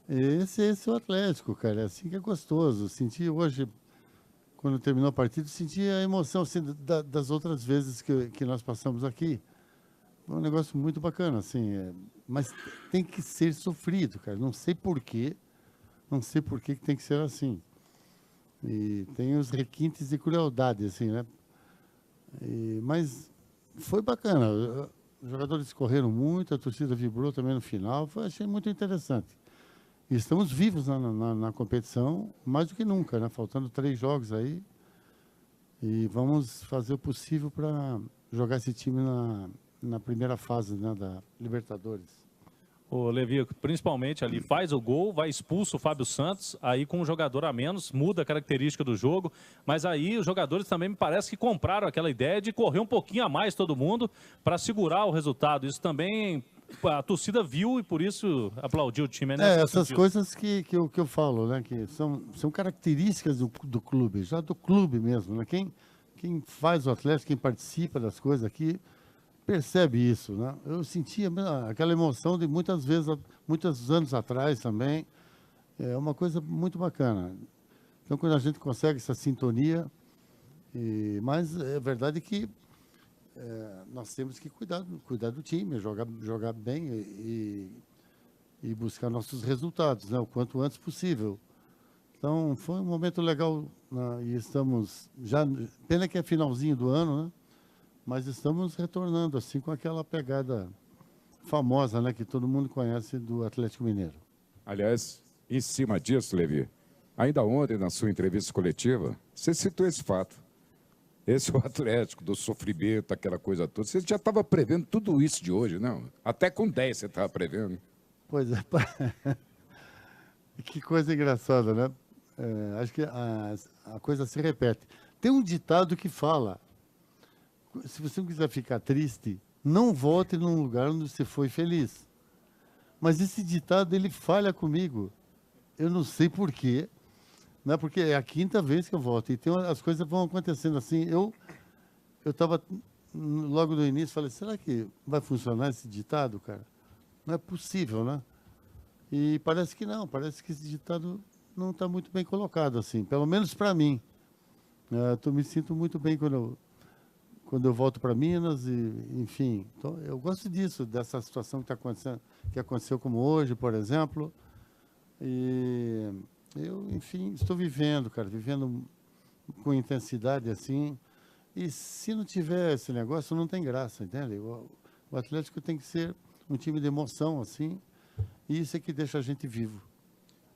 Esse é o Atlético, cara. É assim que é gostoso. Senti hoje, quando terminou a partida, senti a emoção assim, das outras vezes que nós passamos aqui. Foi um negócio muito bacana, assim. Mas tem que ser sofrido, cara. Não sei por quê, não sei por que que tem que ser assim. E tem os requintes de crueldade, assim, né? Mas foi bacana. Os jogadores correram muito, a torcida vibrou também no final. Achei muito interessante. E estamos vivos na competição, mais do que nunca, né? Faltando 3 jogos aí. E vamos fazer o possível para jogar esse time na primeira fase, né, da Libertadores. O Levi, principalmente ali, faz o gol, vai expulso o Fábio Santos, aí com um jogador a menos, muda a característica do jogo, mas aí os jogadores também me parece que compraram aquela ideia de correr um pouquinho a mais todo mundo para segurar o resultado. Isso também a torcida viu e por isso aplaudiu o time, né? Essas coisas que eu falo, né, que são características do clube, já do clube mesmo, né? Quem faz o Atlético, quem participa das coisas aqui, percebe isso, né? Eu sentia aquela emoção de muitas vezes, muitos anos atrás também. É uma coisa muito bacana. Então, quando a gente consegue essa sintonia, mas é verdade que nós temos que cuidar do time, jogar bem e buscar nossos resultados, né, o quanto antes possível. Então, foi um momento legal, né, e estamos já, pena que é finalzinho do ano, né, mas estamos retornando assim com aquela pegada famosa, né, que todo mundo conhece do Atlético Mineiro. Aliás, em cima disso, Levi, ainda ontem, na sua entrevista coletiva, você citou esse fato. Esse é o Atlético, do sofrimento, aquela coisa toda. Você já estava prevendo tudo isso de hoje, não? Até com 10 você estava prevendo. Pois é, que coisa engraçada, né? Acho que a coisa se repete. Tem um ditado que fala: se você não quiser ficar triste, não volte num lugar onde você foi feliz. Mas esse ditado, ele falha comigo. Eu não sei por quê, né? Porque é a quinta vez que eu voto. Então as coisas vão acontecendo assim. Eu estava, logo no início, falei, será que vai funcionar esse ditado, cara? Não é possível, né? E parece que não, parece que esse ditado não está muito bem colocado, assim, pelo menos para mim. Eu me sinto muito bem quando eu volto para Minas, e, enfim. Então, eu gosto disso, dessa situação que está acontecendo, que aconteceu como hoje, por exemplo. E eu, enfim, estou vivendo, cara, vivendo com intensidade assim. E se não tiver esse negócio, não tem graça, entende? O Atlético tem que ser um time de emoção, assim, e isso é que deixa a gente vivo.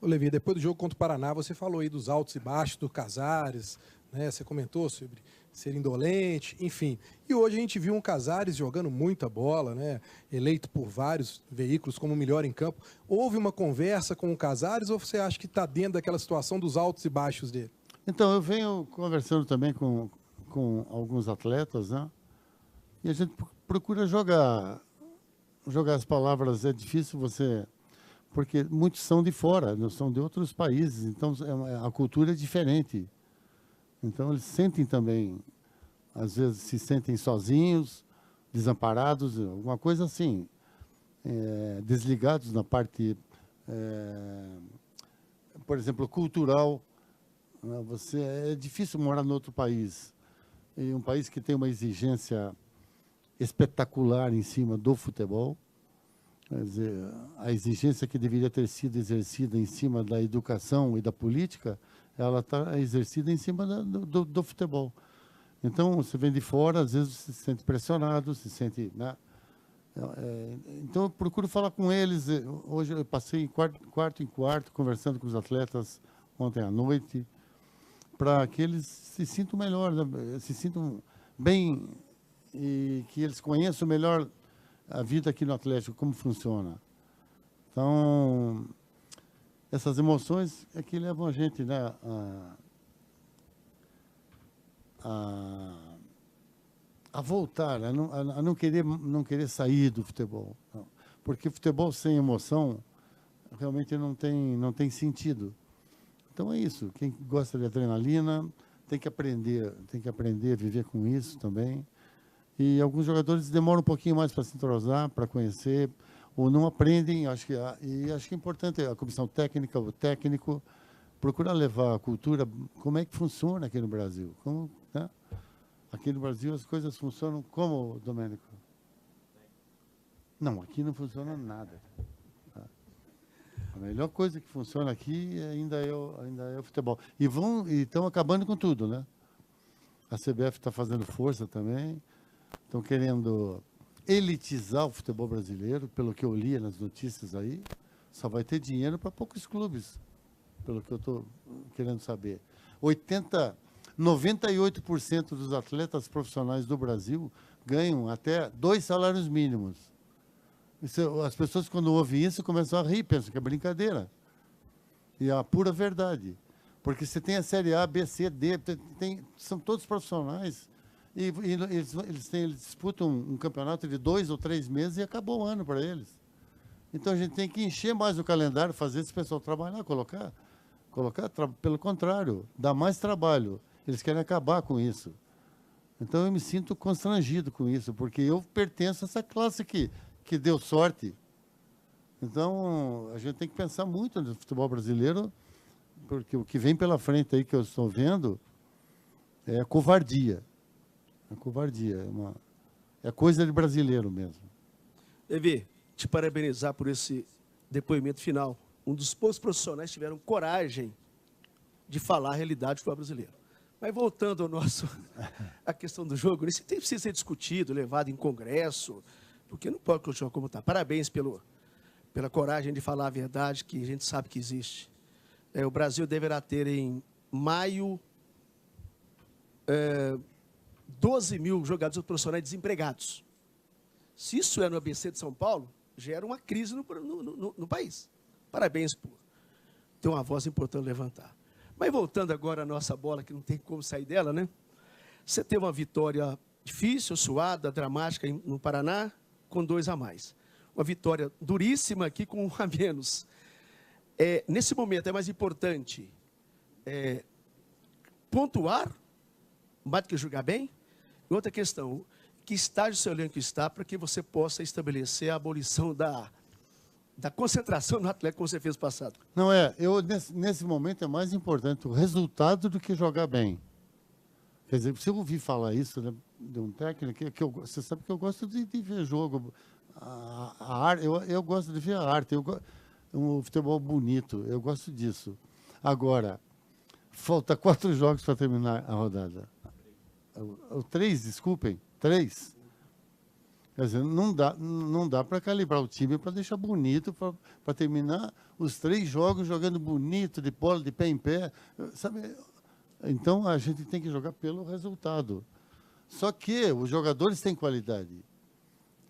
Ô, Levi, depois do jogo contra o Paraná, você falou aí dos altos e baixos do Casares, né? Você comentou sobre ser indolente, enfim. E hoje a gente viu um Casares jogando muita bola, né? Eleito por vários veículos como o melhor em campo. Houve uma conversa com o Casares ou você acha que está dentro daquela situação dos altos e baixos dele? Então, eu venho conversando também com alguns atletas, né? E a gente procura jogar as palavras. É difícil você, porque muitos são de fora, não são de outros países, então a cultura é diferente. Então eles sentem também, às vezes se sentem sozinhos, desamparados, alguma coisa assim, desligados na parte, por exemplo, cultural, né? É difícil morar em outro país, em um país que tem uma exigência espetacular em cima do futebol. Quer dizer, a exigência que deveria ter sido exercida em cima da educação e da política, ela está exercida em cima do futebol. Então, você vem de fora, às vezes se sente pressionado, se sente, né? Então, eu procuro falar com eles. Hoje eu passei quarto em quarto, conversando com os atletas ontem à noite, para que eles se sintam melhor, né? Se sintam bem e que eles conheçam melhor a vida aqui no Atlético, como funciona. Então, essas emoções é que levam a gente, né, a voltar, a não querer sair do futebol. Não. Porque futebol sem emoção realmente não tem sentido. Então é isso. Quem gosta de adrenalina tem que aprender a viver com isso também. E alguns jogadores demoram um pouquinho mais para se entrosar, para conhecer. ou não aprendem. Acho que é importante a comissão técnica, o técnico, procurar levar a cultura, como é que funciona aqui no Brasil. Como, né? Aqui no Brasil as coisas funcionam como, Domênico? Não, aqui não funciona nada. A melhor coisa que funciona aqui ainda é o futebol. E estão acabando com tudo, né? A CBF está fazendo força também. Estão querendo elitizar o futebol brasileiro, pelo que eu li nas notícias aí. Só vai ter dinheiro para poucos clubes, pelo que eu estou querendo saber. 98% dos atletas profissionais do Brasil ganham até 2 salários mínimos. As pessoas, quando ouvem isso, começam a rir, pensam que é brincadeira. E é a pura verdade. Porque você tem a Série A, B, C, D, são todos profissionais. E eles disputam um campeonato de 2 ou 3 meses e acabou o ano para eles. Então a gente tem que encher mais o calendário, fazer esse pessoal trabalhar, colocar pelo contrário, dar mais trabalho. Eles querem acabar com isso. Então eu me sinto constrangido com isso, porque eu pertenço a essa classe que deu sorte. Então, a gente tem que pensar muito no futebol brasileiro, porque o que vem pela frente aí que eu estou vendo é covardia. É covardia, é coisa de brasileiro mesmo. Levi, te parabenizar por esse depoimento final. Um dos poucos profissionais tiveram coragem de falar a realidade do futebol brasileiro. Mas voltando ao a questão do jogo, isso precisa ser discutido, levado em congresso, porque não pode continuar como está. Parabéns pela coragem de falar a verdade, que a gente sabe que existe. O Brasil deverá ter em maio 12 mil jogadores profissionais desempregados. Se isso é no ABC de São Paulo, gera uma crise no país. Parabéns por ter uma voz importante levantar. Mas voltando agora à nossa bola, que não tem como sair dela, né? Você teve uma vitória difícil, suada, dramática no Paraná, com 2 a mais. Uma vitória duríssima aqui com 1 a menos. Nesse momento é mais importante pontuar, mais do que jogar bem. E outra questão, que estágio seu elenco está para que você possa estabelecer a abolição da concentração no atleta, como você fez no passado? Não nesse momento é mais importante o resultado do que jogar bem. Quer dizer, se eu ouvir falar isso, né, de um técnico, você sabe que eu gosto de ver jogo. Eu gosto de ver a arte, um futebol bonito, eu gosto disso. Agora, falta 4 jogos para terminar a rodada. 3, desculpem, 3. Quer dizer, não dá para calibrar o time para deixar bonito, para terminar os 3 jogos jogando bonito, de bola, de pé em pé. Sabe? Então, a gente tem que jogar pelo resultado. Só que os jogadores têm qualidade.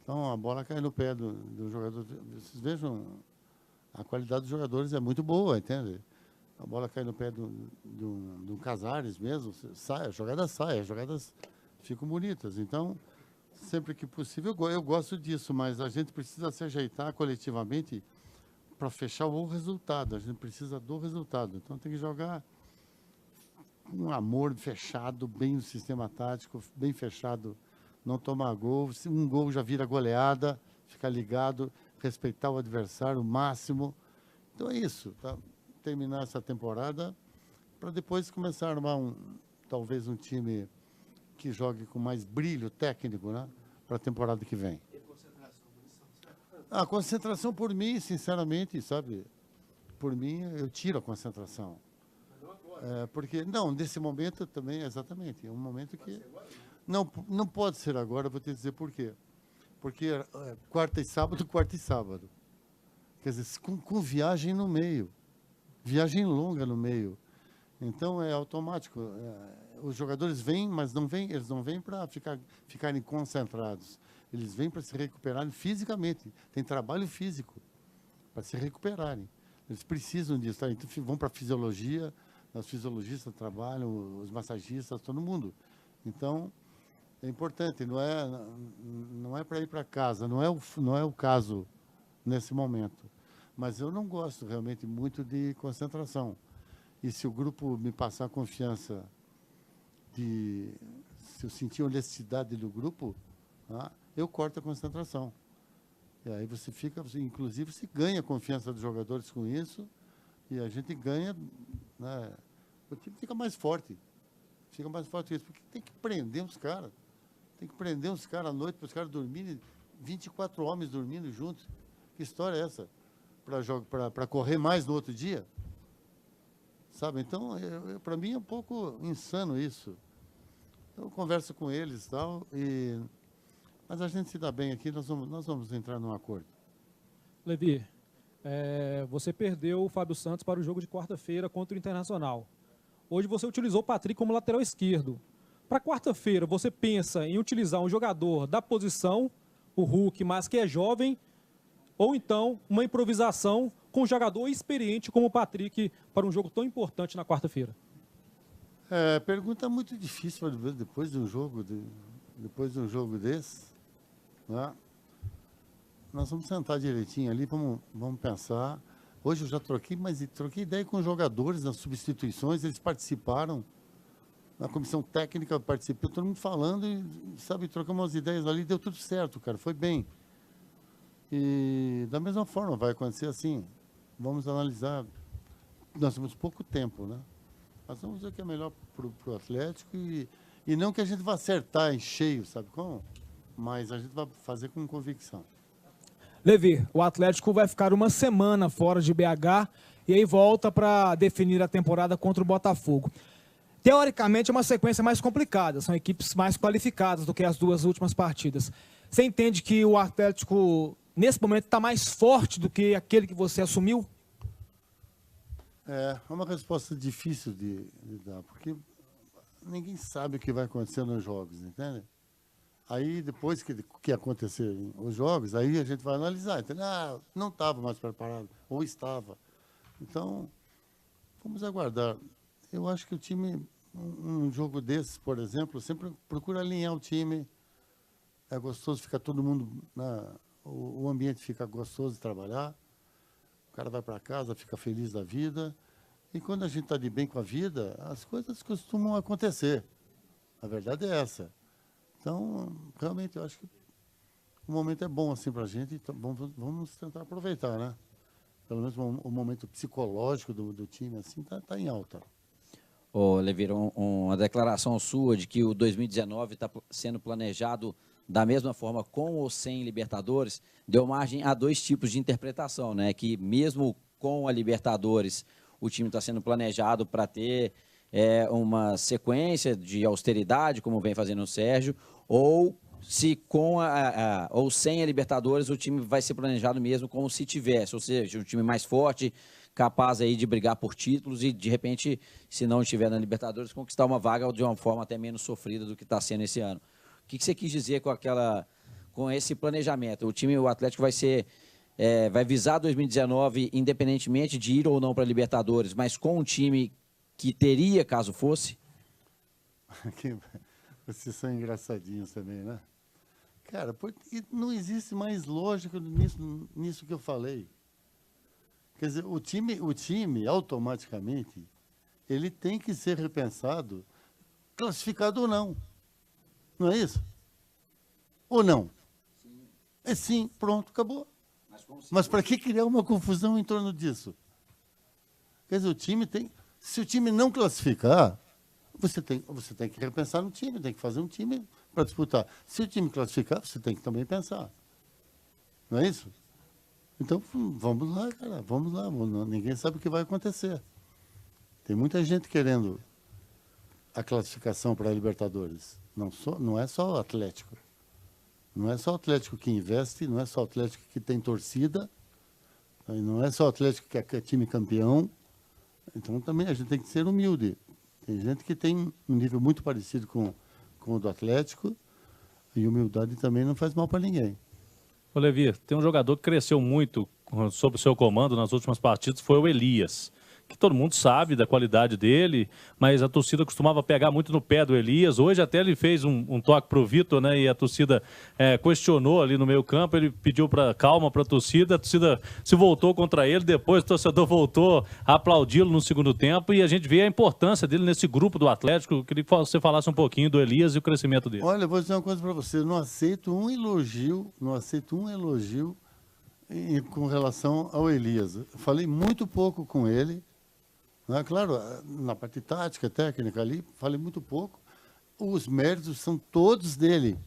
Então, a bola cai no pé do jogador. Vocês vejam, a qualidade dos jogadores é muito boa, entende? A bola cai no pé do Casares mesmo, as jogadas ficam bonitas. Então, sempre que possível, eu gosto disso, mas a gente precisa se ajeitar coletivamente para fechar o resultado. A gente precisa do resultado. Então, tem que jogar com amor, fechado, bem no sistema tático, bem fechado, não tomar gol. Se um gol já vira goleada, ficar ligado, respeitar o adversário o máximo. Então, é isso, tá? Terminar essa temporada para depois começar a armar talvez um time que jogue com mais brilho técnico, né, para a temporada que vem. A concentração, por mim, sinceramente, sabe, por mim, eu tiro a concentração. Porque, não, nesse momento também, exatamente, é um momento que... Não pode ser agora, vou te dizer por quê. Porque quarta e sábado. Quer dizer, com viagem no meio. Viagem longa no meio. Então, é automático. Os jogadores vêm, mas eles não vêm para ficarem concentrados. Eles vêm para se recuperarem fisicamente. Tem trabalho físico para se recuperarem. Eles precisam disso. Tá? Então, vão para a fisiologia, os fisiologistas trabalham, os massagistas, todo mundo. Então, é importante. Não é para ir para casa. Não é o caso nesse momento. Mas eu não gosto realmente muito de concentração. E se o grupo me passar confiança, se eu sentir honestidade do grupo, eu corto a concentração. E aí você fica, inclusive, você ganha a confiança dos jogadores com isso, e a gente ganha, né, o time fica mais forte. Fica mais forte isso, porque tem que prender os caras. Tem que prender os caras à noite para os caras dormirem, 24 homens dormindo juntos. Que história é essa? Para correr mais no outro dia? Sabe? Então, para mim é um pouco insano isso. Eu converso com eles e tal, mas a gente se dá bem aqui, nós vamos entrar num acordo. Levi, você perdeu o Fábio Santos para o jogo de quarta-feira contra o Internacional. Hoje você utilizou o Patrick como lateral esquerdo. Para quarta-feira, você pensa em utilizar um jogador da posição, o Hulk, mas que é jovem, ou então uma improvisação com um jogador experiente como o Patrick para um jogo tão importante na quarta-feira? Pergunta muito difícil depois de um jogo desse, né? Nós vamos sentar direitinho ali, vamos pensar. Hoje eu já troquei ideia com os jogadores nas substituições, eles participaram. Na comissão técnica participou, todo mundo falando e, sabe, trocamos umas ideias ali, deu tudo certo, cara, foi bem. E da mesma forma vai acontecer assim. Vamos analisar. Nós temos pouco tempo, né? Nós vamos ver o que é melhor para o Atlético e não que a gente vá acertar em cheio, sabe como? Mas a gente vai fazer com convicção. Levi, o Atlético vai ficar uma semana fora de BH e aí volta para definir a temporada contra o Botafogo. Teoricamente é uma sequência mais complicada, são equipes mais qualificadas do que as duas últimas partidas. Você entende que o Atlético, nesse momento, está mais forte do que aquele que você assumiu? É uma resposta difícil de dar, porque ninguém sabe o que vai acontecer nos jogos, entende? Aí, depois que acontecer os jogos, aí a gente vai analisar. Entende? Não estava mais preparado, ou estava. Então, vamos aguardar. Eu acho que o time, um jogo desses, por exemplo, sempre procura alinhar o time. É gostoso ficar todo mundo, o ambiente fica gostoso de trabalhar. O cara vai para casa, fica feliz da vida. E quando a gente está de bem com a vida, as coisas costumam acontecer. A verdade é essa. Então, realmente, eu acho que o momento é bom assim para a gente. Então, vamos tentar aproveitar, né? Pelo menos o momento psicológico do time assim tá em alta. Ô, Levi, uma declaração sua de que o 2019 está sendo planejado da mesma forma com ou sem Libertadores, deu margem a dois tipos de interpretação, né? Que mesmo com a Libertadores, o time está sendo planejado para ter uma sequência de austeridade, como vem fazendo o Sérgio, ou se ou sem a Libertadores o time vai ser planejado mesmo como se tivesse, ou seja, um time mais forte, capaz aí de brigar por títulos e, de repente, se não estiver na Libertadores, conquistar uma vaga de uma forma até menos sofrida do que está sendo esse ano. O que você quis dizer com esse planejamento? O Atlético vai visar 2019 independentemente de ir ou não para a Libertadores, mas com um time que teria caso fosse? Vocês são engraçadinhos também, né? Cara, não existe mais lógica nisso que eu falei. Quer dizer, o time automaticamente, ele tem que ser repensado, classificado ou não. Não é isso? Ou não? Sim. É sim, pronto, acabou. Mas para que criar uma confusão em torno disso? Quer dizer, se o time não classificar, você tem que repensar no time, tem que fazer um time para disputar. Se o time classificar, você tem que também pensar. Não é isso? Então, vamos lá, cara, vamos lá. Ninguém sabe o que vai acontecer. Tem muita gente querendo a classificação para a Libertadores. Não é só o Atlético. Não é só o Atlético que investe, não é só o Atlético que tem torcida, não é só o Atlético que é time campeão. Então, também a gente tem que ser humilde. Tem gente que tem um nível muito parecido com o do Atlético, e humildade também não faz mal para ninguém. Ô, Levi, tem um jogador que cresceu muito sob o seu comando nas últimas partidas, foi o Elias, que todo mundo sabe da qualidade dele, mas a torcida costumava pegar muito no pé do Elias. Hoje até ele fez um toque para o Vitor, né? E a torcida questionou ali no meio campo, ele pediu calma para a torcida se voltou contra ele, depois o torcedor voltou a aplaudi-lo no segundo tempo e a gente vê a importância dele nesse grupo do Atlético. Eu queria que você falasse um pouquinho do Elias e o crescimento dele. Olha, eu vou dizer uma coisa para você, não aceito um elogio com relação ao Elias. Eu falei muito pouco com ele, né? Claro, na parte tática, técnica ali, falei muito pouco. Os méritos são todos dele.